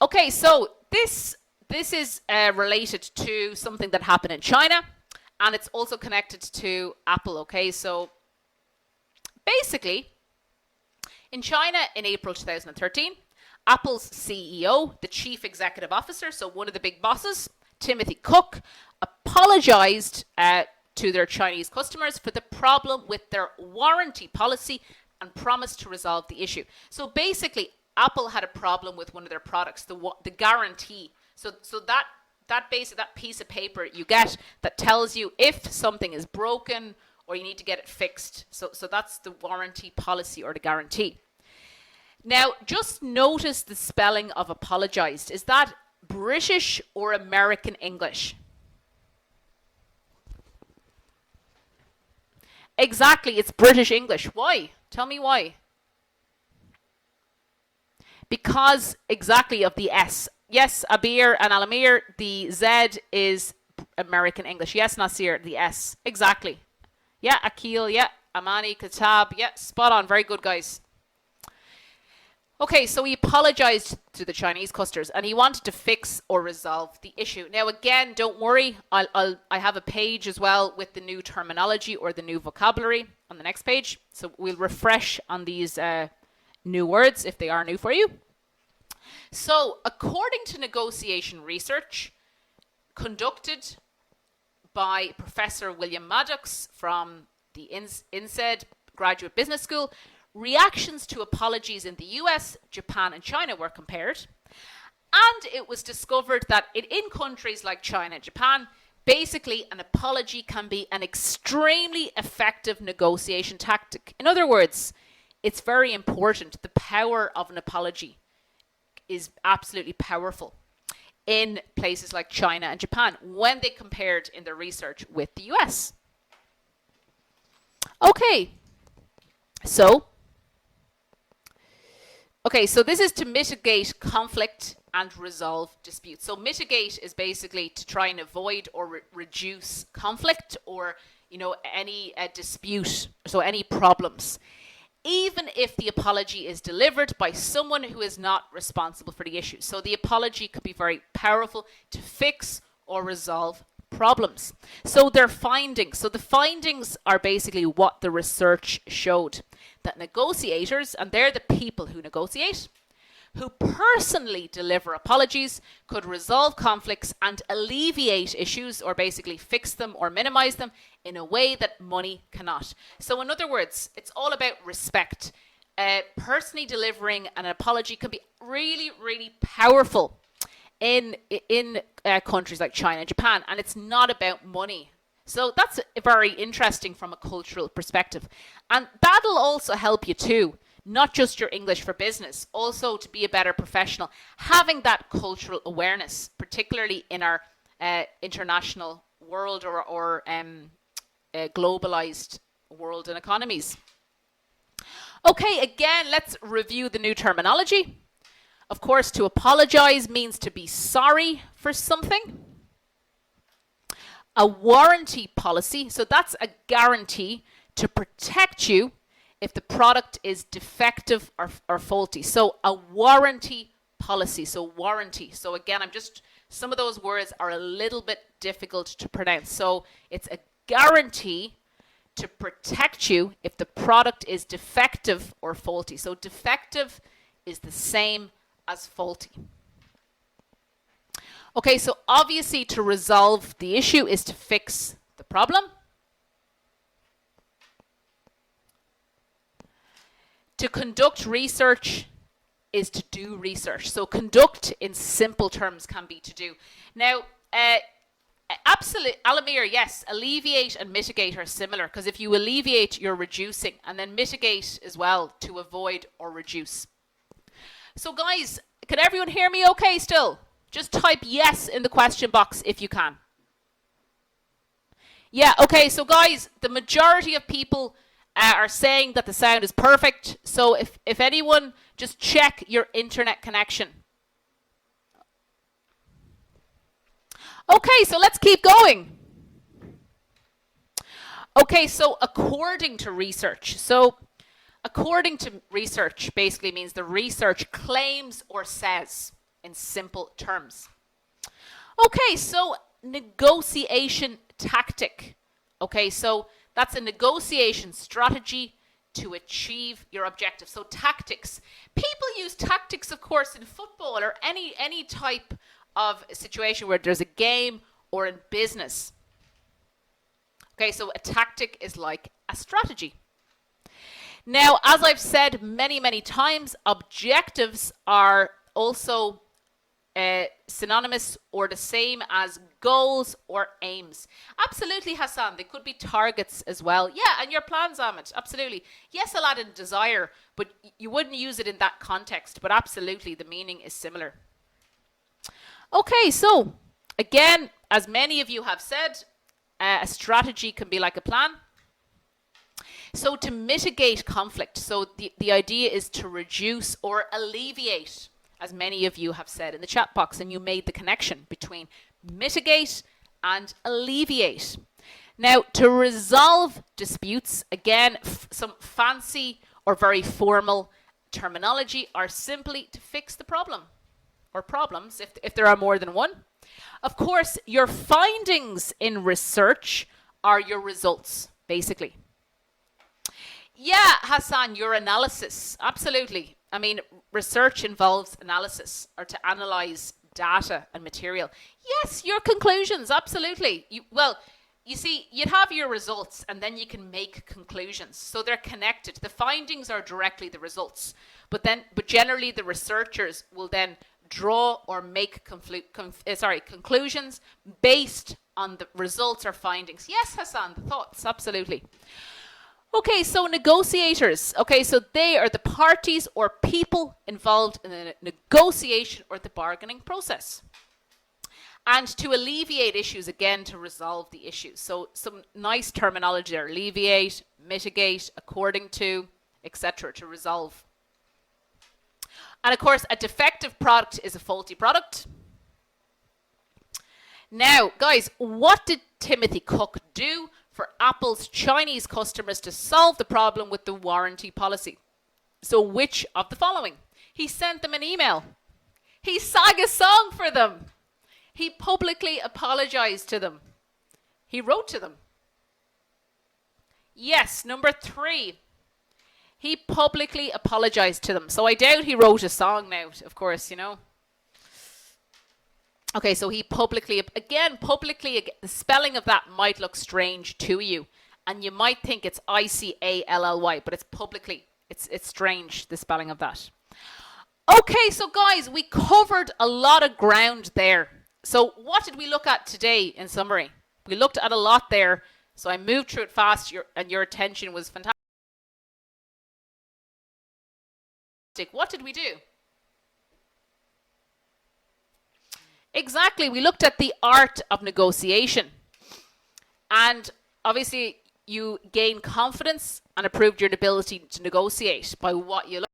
Okay, so this is related to something that happened in China, and it's also connected to Apple. Okay, so basically, in China in April 2013, Apple's CEO, the chief executive officer, so one of the big bosses, Timothy Cook, apologized to their Chinese customers for the problem with their warranty policy and promised to resolve the issue. So basically, Apple had a problem with one of their products, the guarantee. So that piece of paper you get that tells you if something is broken or you need to get it fixed. So that's the warranty policy or the guarantee. Now, just notice the spelling of apologized. Is that British or American English? Exactly, it's British English. Why? Tell me why. Because exactly of the S. Yes, Abir and Alamir, the Z is American English. Yes, Nasir, the S. Exactly. Yeah, Akil, yeah, Amani, Katab, yeah, spot on. Very good, guys. Okay, so he apologized to the Chinese customers and he wanted to fix or resolve the issue. Now, again, don't worry. I have a page as well with the new terminology or the new vocabulary on the next page. So we'll refresh on these new words if they are new for you. So, according to negotiation research conducted by Professor William Maddox from the INSEAD Graduate Business School, reactions to apologies in the US, Japan, and China were compared. And it was discovered that in countries like China and Japan, basically an apology can be an extremely effective negotiation tactic. In other words, it's very important. The power of an apology is absolutely powerful in places like China and Japan when they compared in their research with the US. Okay, so this is to mitigate conflict and resolve disputes. So mitigate is basically to try and avoid or reduce conflict or, you know, any dispute, so any problems, even if the apology is delivered by someone who is not responsible for the issue. So the apology could be very powerful to fix or resolve problems. So their findings. So the findings are basically what the research showed. That negotiators, and they're the people who negotiate, who personally deliver apologies, could resolve conflicts and alleviate issues, or basically fix them or minimize them in a way that money cannot. So in other words, it's all about respect. Personally delivering an apology can be really, really powerful in countries like China and Japan, and it's not about money. So that's very interesting from a cultural perspective. And that'll also help you too, not just your English for business, also to be a better professional, having that cultural awareness, particularly in our international world or globalized world and economies. Okay, again, let's review the new terminology. Of course, to apologize means to be sorry for something. A warranty policy, so that's a guarantee to protect you if the product is defective or faulty. So a warranty policy, so warranty. So again, some of those words are a little bit difficult to pronounce. So it's a guarantee to protect you if the product is defective or faulty. So defective is the same as faulty. Okay, so obviously to resolve the issue is to fix the problem. To conduct research is to do research. So conduct in simple terms can be to do. Now, absolutely, Alamir, yes, alleviate and mitigate are similar, because if you alleviate, you're reducing, and then mitigate as well, to avoid or reduce. So guys, can everyone hear me okay still? Just type yes in the question box if you can. Yeah, okay, so guys, the majority of people are saying that the sound is perfect. So if anyone, just check your internet connection. Okay, so let's keep going. Okay, so according to research. So according to research basically means the research claims or says in simple terms. Okay, so negotiation tactic. Okay, so that's a negotiation strategy to achieve your objective. So tactics. People use tactics, of course, in football or any type of situation where there's a game or in business. Okay, so a tactic is like a strategy. Now, as I've said many, many times, objectives are also synonymous or the same as goals or aims. Absolutely, Hassan. They could be targets as well. Yeah, and your plans, Ahmed. Absolutely. Yes, Aladdin, desire, but you wouldn't use it in that context. But absolutely, the meaning is similar. Okay, so again, as many of you have said, a strategy can be like a plan. So to mitigate conflict, so the idea is to reduce or alleviate, as many of you have said in the chat box, and you made the connection between mitigate and alleviate. Now, to resolve disputes, again, some fancy or very formal terminology are simply to fix the problem or problems if there are more than one. Of course, your findings in research are your results, basically. Yeah, Hassan, your analysis. Absolutely. I mean, research involves analysis or to analyze data and material. Yes, your conclusions. Absolutely. You see, you'd have your results and then you can make conclusions. So they're connected. The findings are directly the results. But generally the researchers will then draw or make conclusions based on the results or findings. Yes, Hassan, the thoughts. Absolutely. Okay, so negotiators. Okay, so they are the parties or people involved in the negotiation or the bargaining process. And to alleviate issues, again, to resolve the issues. So some nice terminology there: alleviate, mitigate, according to, etc., to resolve. And of course, a defective product is a faulty product. Now, guys, what did Timothy Cook do for Apple's Chinese customers to solve the problem with the warranty policy? So which of the following? He sent them an email. He sang a song for them. He publicly apologized to them. He wrote to them. Yes, number 3. He publicly apologized to them. So I doubt he wrote a song now, of course, you know. Okay, so he publicly, the spelling of that might look strange to you. And you might think it's I-C-A-L-L-Y, but it's publicly. It's strange, the spelling of that. Okay, so guys, we covered a lot of ground there. So what did we look at today in summary? We looked at a lot there. So I moved through it fast and your attention was fantastic. What did we do? Exactly, we looked at the art of negotiation. And obviously you gain confidence and improved your ability to negotiate by what you look.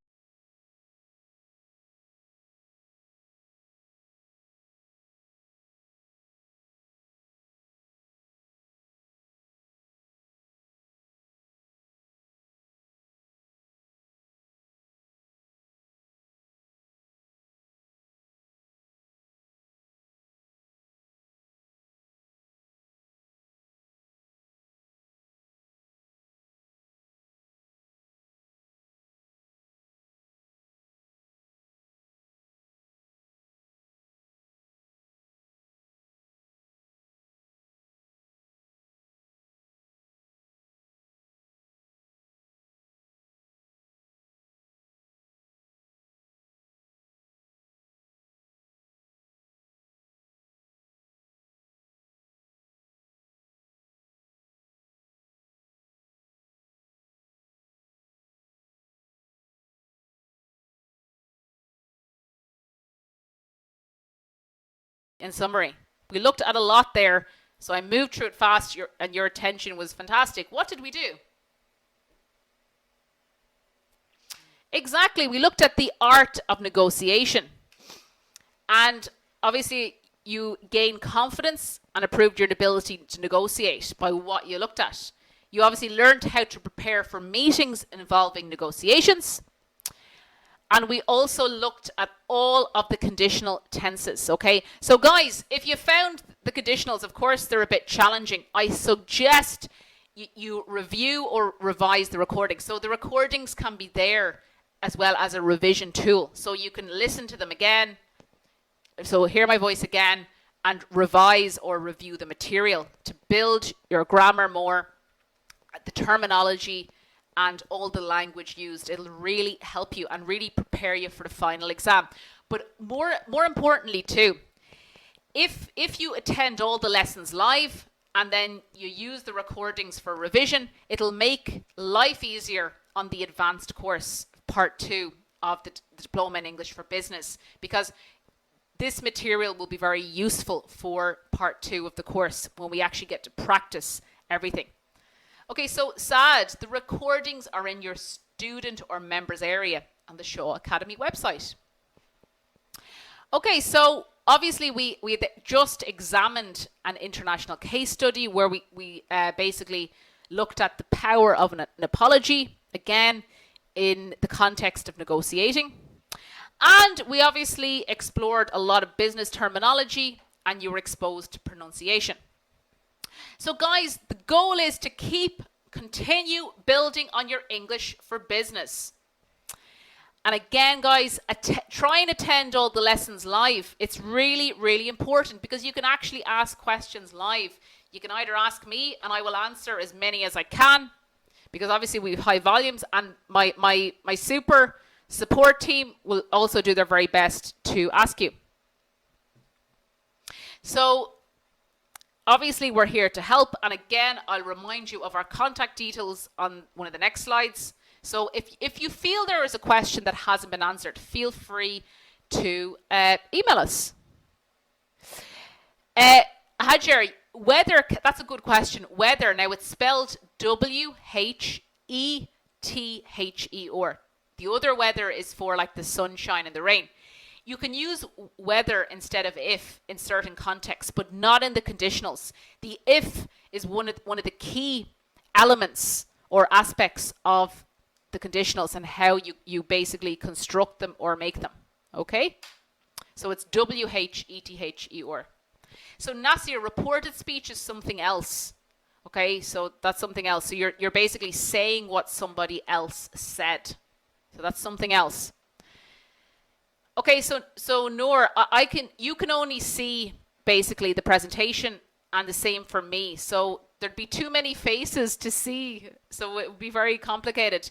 In summary, we looked at a lot there. So I moved through it fast and your attention was fantastic. What did we do? Exactly, we looked at the art of negotiation. And obviously you gain confidence and improved your ability to negotiate by what you looked at. You obviously learned how to prepare for meetings involving negotiations. And we also looked at all of the conditional tenses, okay? So guys, if you found the conditionals, of course, they're a bit challenging. I suggest you review or revise the recordings. So the recordings can be there as well as a revision tool. So you can listen to them again. So hear my voice again and revise or review the material to build your grammar more, the terminology, and all the language used. It'll really help you and really prepare you for the final exam. But more importantly too, if you attend all the lessons live and then you use the recordings for revision, it'll make life easier on the advanced course, part 2 of the Diploma in English for Business, because this material will be very useful for part 2 of the course when we actually get to practice everything. Okay, so Saad, the recordings are in your student or members area on the Shaw Academy website. Okay, so obviously we just examined an international case study where we basically looked at the power of an apology, again, in the context of negotiating. And we obviously explored a lot of business terminology and you were exposed to pronunciation. So guys, the goal is to continue building on your English for business. And again, guys, try and attend all the lessons live. It's really, really important because you can actually ask questions live. You can either ask me and I will answer as many as I can, because obviously we have high volumes, and my super support team will also do their very best to ask you. So obviously we're here to help, and again I'll remind you of our contact details on one of the next slides. So if you feel there is a question that hasn't been answered, feel free to email us. Hajer, whether, that's a good question. Whether, now it's spelled W-H-E-T-H-E-R. The other weather is for like the sunshine and the rain. You can use whether instead of if in certain contexts, but not in the conditionals. The if is one of the key elements or aspects of the conditionals and how you basically construct them or make them. Okay? So it's W-H-E-T-H-E-R. So Nasir, reported speech is something else. Okay, so that's something else. So you're basically saying what somebody else said. So that's something else. Okay, so Noor, you can only see basically the presentation, and the same for me. So there'd be too many faces to see, so it would be very complicated.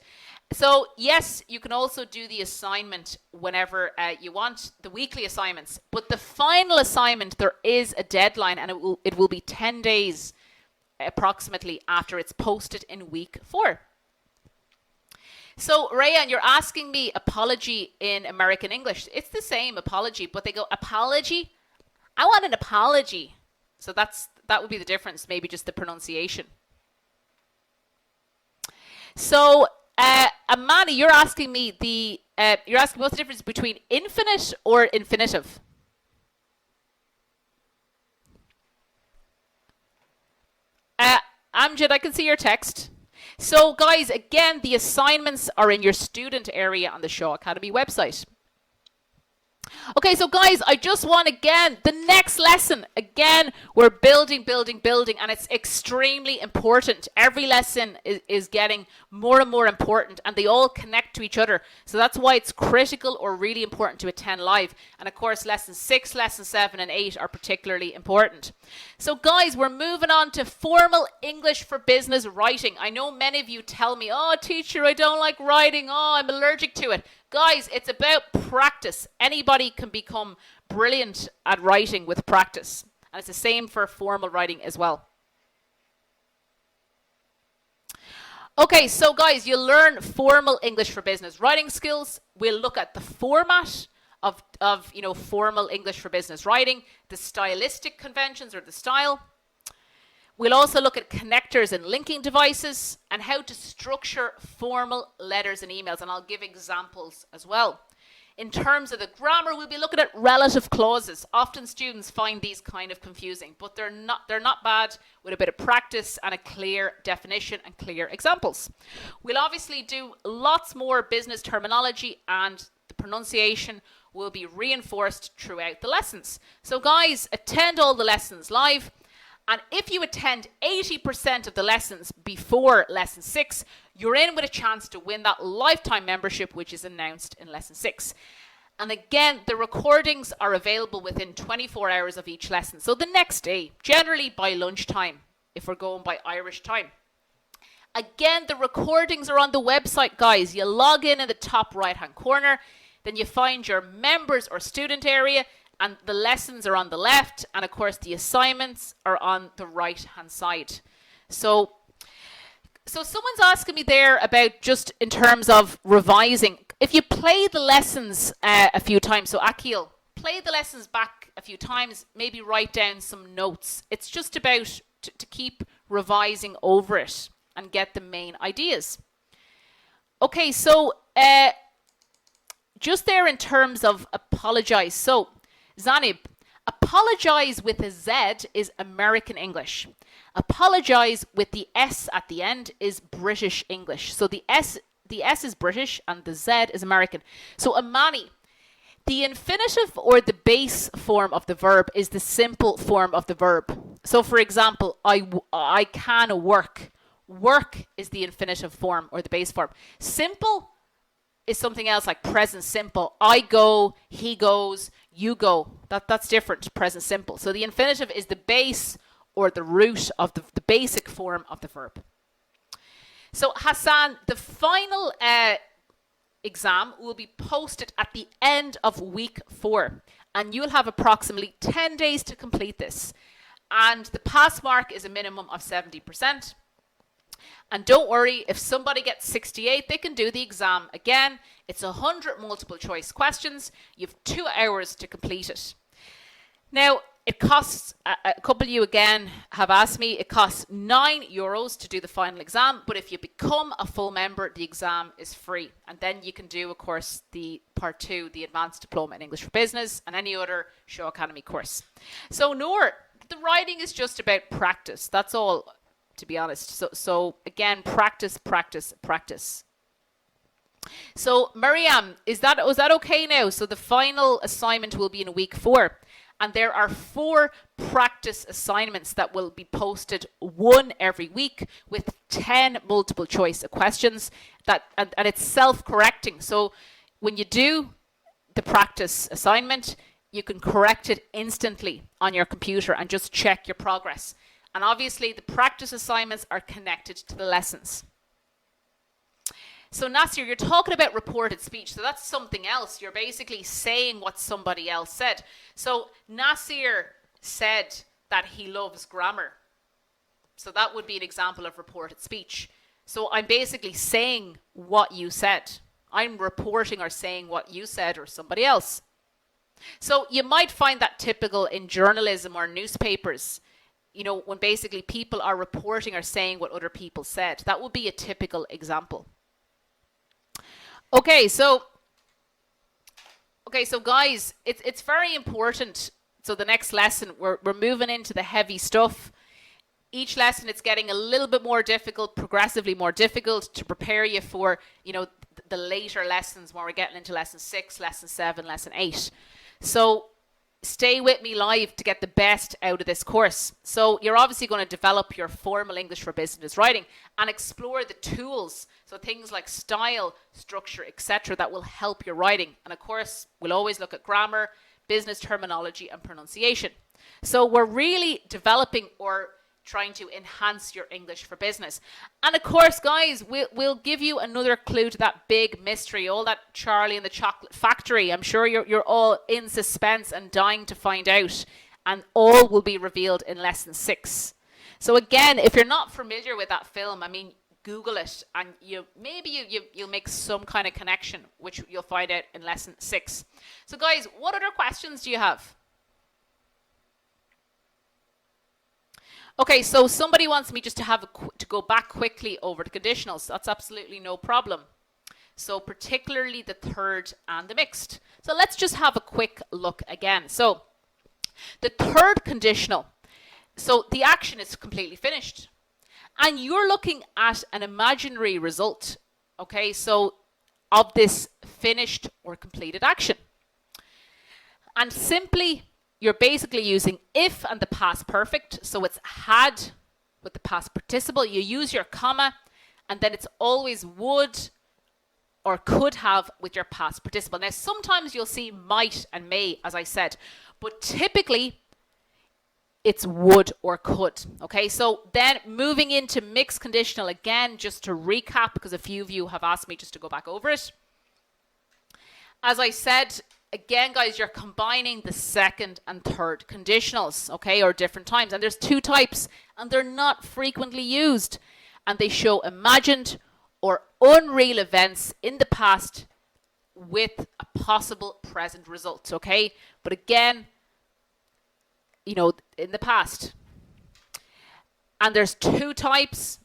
So yes, you can also do the assignment whenever you want, the weekly assignments. But the final assignment, there is a deadline, and it will be 10 days approximately after it's posted in week 4. So Rayan, you're asking me apology in American English. It's the same, apology, but they go apology. I want an apology. So that would be the difference, maybe just the pronunciation. So Amani, you're asking me what's the difference between infinite or infinitive? Amjad, I can see your text. So guys, again, the assignments are in your student area on the Shaw Academy website. Okay, so guys, I just want, again, the next lesson, again, we're building, and it's extremely important. Every lesson is getting more and more important, and they all connect to each other. So that's why it's critical or really important to attend live. And of course, lesson 6, lesson 7, and 8 are particularly important. So guys, we're moving on to formal English for business writing. I know many of you tell me, oh, teacher, I don't like writing. Oh, I'm allergic to it. Guys, it's about practice. Anybody can become brilliant at writing with practice. And it's the same for formal writing as well. Okay, so guys, you'll learn formal English for business writing skills. We'll look at the format of formal English for business writing, the stylistic conventions or the style. We'll also look at connectors and linking devices and how to structure formal letters and emails, and I'll give examples as well. In terms of the grammar, we'll be looking at relative clauses. Often students find these kind of confusing, but they're not bad with a bit of practice and a clear definition and clear examples. We'll obviously do lots more business terminology, and the pronunciation will be reinforced throughout the lessons. So guys, attend all the lessons live. And if you attend 80% of the lessons before lesson 6, you're in with a chance to win that lifetime membership, which is announced in lesson 6. And again, the recordings are available within 24 hours of each lesson. So the next day, generally by lunchtime, if we're going by Irish time. Again, the recordings are on the website, guys. You log in the top right-hand corner, then you find your members or student area, and the lessons are on the left, and of course the assignments are on the right hand side. So someone's asking me there about just in terms of revising. If you play the lessons a few times, so Akil, play the lessons back a few times, maybe write down some notes. It's just about to keep revising over it and get the main ideas. Okay, so just there in terms of apologize. So Zanib, apologize with a Z is American English. Apologize with the S at the end is British English. So the S is British and the Z is American. So Amani, the infinitive or the base form of the verb is the simple form of the verb. So for example, I can work. Work is the infinitive form or the base form. Simple is something else like present simple. I go, he goes, you go. That's different, present simple. So the infinitive is the base or the root of the basic form of the verb. So Hassan, the final exam will be posted at the end of week 4. And you'll have approximately 10 days to complete this. And the pass mark is a minimum of 70%. And don't worry, if somebody gets 68, they can do the exam again. It's 100 multiple choice questions. You have 2 hours to complete it. Now, it costs, a couple of you again have asked me, it costs €9 to do the final exam. But if you become a full member, the exam is free. And then you can do, of course, the part 2, the Advanced Diploma in English for Business, and any other Show Academy course. So Noor, the writing is just about practice. That's all, to be honest. So again, practice, practice, practice. So Miriam, was that okay now? So the final assignment will be in week 4. And there are 4 practice assignments that will be posted, 1 every week with 10 multiple choice questions and it's self-correcting. So when you do the practice assignment, you can correct it instantly on your computer and just check your progress. And obviously the practice assignments are connected to the lessons. So Nasir, you're talking about reported speech. So that's something else. You're basically saying what somebody else said. So Nasir said that he loves grammar. So that would be an example of reported speech. So I'm basically saying what you said. I'm reporting or saying what you said or somebody else. So you might find that typical in journalism or newspapers. You know, when basically people are reporting or saying what other people said. That would be a typical example. Okay, so guys, it's very important. So the next lesson, we're moving into the heavy stuff. Each lesson, it's getting a little bit more difficult, progressively more difficult to prepare you for, you know, the later lessons when we're getting into lesson 6, lesson 7, lesson 8. So stay with me live to get the best out of this course. So you're obviously going to develop your formal English for business writing and explore the tools. So things like style, structure, etc. that will help your writing. And of course, we'll always look at grammar, business terminology and pronunciation. So we're really developing or trying to enhance your English for business. And of course, guys, we'll give you another clue to that big mystery, all that Charlie and the Chocolate Factory. I'm sure you're all in suspense and dying to find out. And all will be revealed in lesson 6. So again, if you're not familiar with that film, I mean, Google it and you'll make some kind of connection, which you'll find out in lesson 6. So guys, what other questions do you have? Okay, so somebody wants me just to go back quickly over the conditionals. That's absolutely no problem. So particularly the third and the mixed. So let's just have a quick look again. So the third conditional. So the action is completely finished. And you're looking at an imaginary result, okay, so of this finished or completed action. And simply, you're basically using if and the past perfect. So it's had with the past participle. You use your comma, and then it's always would or could have with your past participle. Now, sometimes you'll see might and may, as I said, but typically it's would or could. Okay, so then moving into mixed conditional again, just to recap, because a few of you have asked me just to go back over it. As I said, again, guys, you're combining the second and third conditionals, okay, or different times. And there's two types, and they're not frequently used. And they show imagined or unreal events in the past with a possible present result, okay? But again, you know, in the past. And there's two types.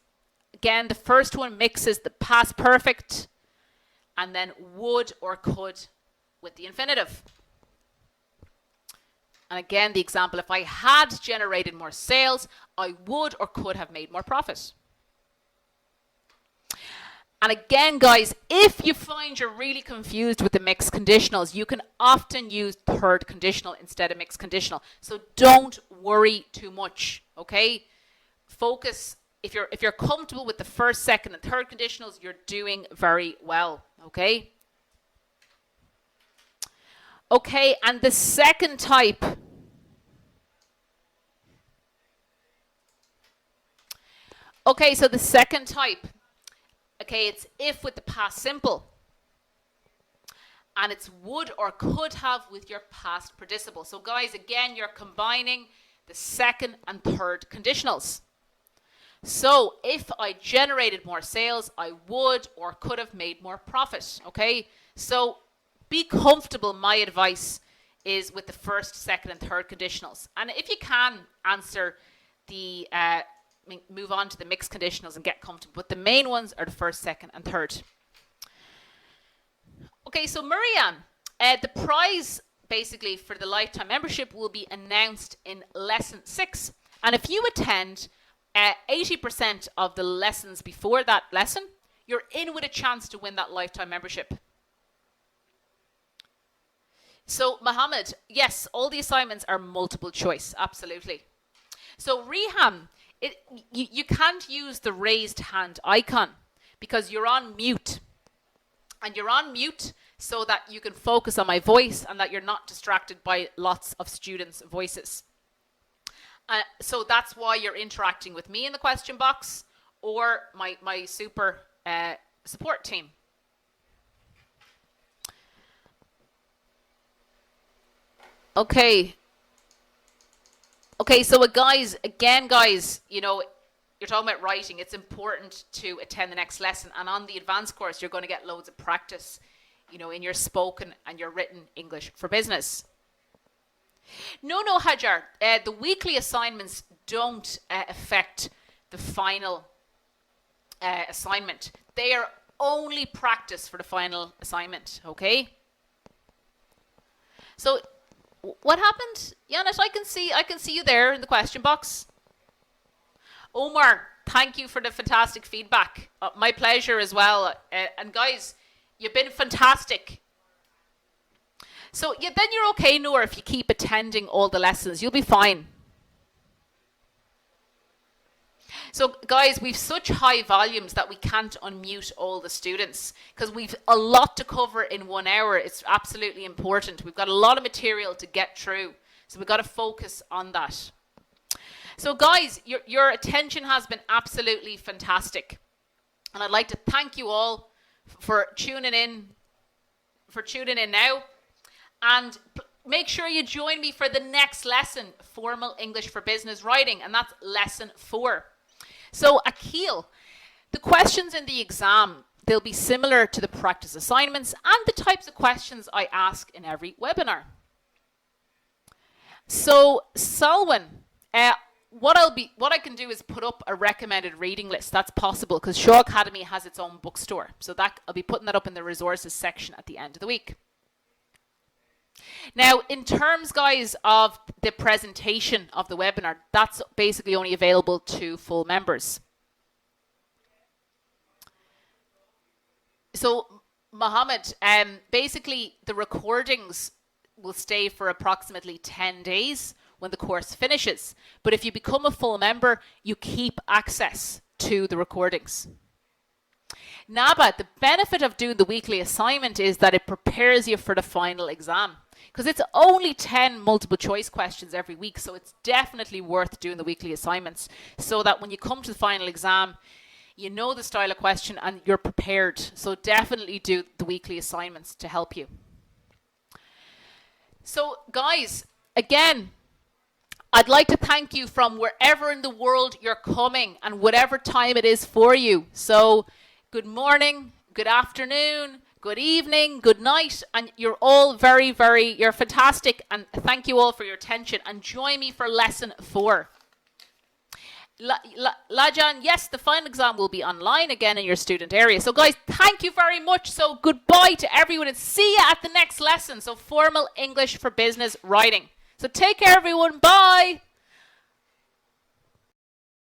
Again, the first one mixes the past perfect and then would or could with the infinitive. And again, the example, if I had generated more sales, I would or could have made more profit. And again, guys, if you find you're really confused with the mixed conditionals, you can often use third conditional instead of mixed conditional. So don't worry too much, okay? Focus. If you're comfortable with the first, second, and third conditionals, you're doing very well, okay? Okay, and the second type. Okay, so the second type. Okay, it's if with the past simple. And it's would or could have with your past participle. So guys, again, you're combining the second and third conditionals. So if I generated more sales, I would or could have made more profit. Okay, so be comfortable. My advice is with the first, second, and third conditionals. And if you can answer the move on to the mixed conditionals and get comfortable. But the main ones are the first, second, and third. Okay, so Marianne, the prize basically for the lifetime membership will be announced in lesson 6. And if you attend 80% of the lessons before that lesson, you're in with a chance to win that lifetime membership. So Mohammed, yes, all the assignments are multiple choice, absolutely. So Reham, you can't use the raised hand icon because you're on mute. And you're on mute so that you can focus on my voice and that you're not distracted by lots of students' voices. So that's why you're interacting with me in the question box or my super support team. Okay. Okay, so guys, you know, you're talking about writing. It's important to attend the next lesson. And on the advanced course, you're going to get loads of practice, you know, in your spoken and your written English for business. No, Hajar. The weekly assignments don't affect the final assignment. They are only practice for the final assignment, okay? So what happened? Janet, I can see you there in the question box. Omar, thank you for the fantastic feedback. My pleasure as well. And guys, you've been fantastic. So yeah, then you're okay, Noor, if you keep attending all the lessons. You'll be fine. So guys, we've such high volumes that we can't unmute all the students because we've a lot to cover in 1 hour. It's absolutely important. We've got a lot of material to get through. So we've got to focus on that. So guys, your attention has been absolutely fantastic. And I'd like to thank you all for tuning in now. And make sure you join me for the next lesson, Formal English for Business Writing, and that's lesson 4. So Akil, the questions in the exam, they'll be similar to the practice assignments and the types of questions I ask in every webinar. So Selwyn, what I can do is put up a recommended reading list. That's possible because Shaw Academy has its own bookstore. So that I'll be putting that up in the resources section at the end of the week. Now, in terms, guys, of the presentation of the webinar, that's basically only available to full members. So, Mohammed, basically the recordings will stay for approximately 10 days when the course finishes. But if you become a full member, you keep access to the recordings. NABA, the benefit of doing the weekly assignment is that it prepares you for the final exam, because it's only 10 multiple choice questions every week. So it's definitely worth doing the weekly assignments so that when you come to the final exam, you know the style of question and you're prepared. So definitely do the weekly assignments to help you. So guys, again, I'd like to thank you from wherever in the world you're coming and whatever time it is for you. So good morning, good afternoon, good evening, good night, and you're all you're fantastic, and thank you all for your attention, and join me for lesson 4. Lajan, yes, the final exam will be online again in your student area. So guys, thank you very much. So goodbye to everyone and see you at the next lesson. So formal English for business writing. So take care everyone, bye.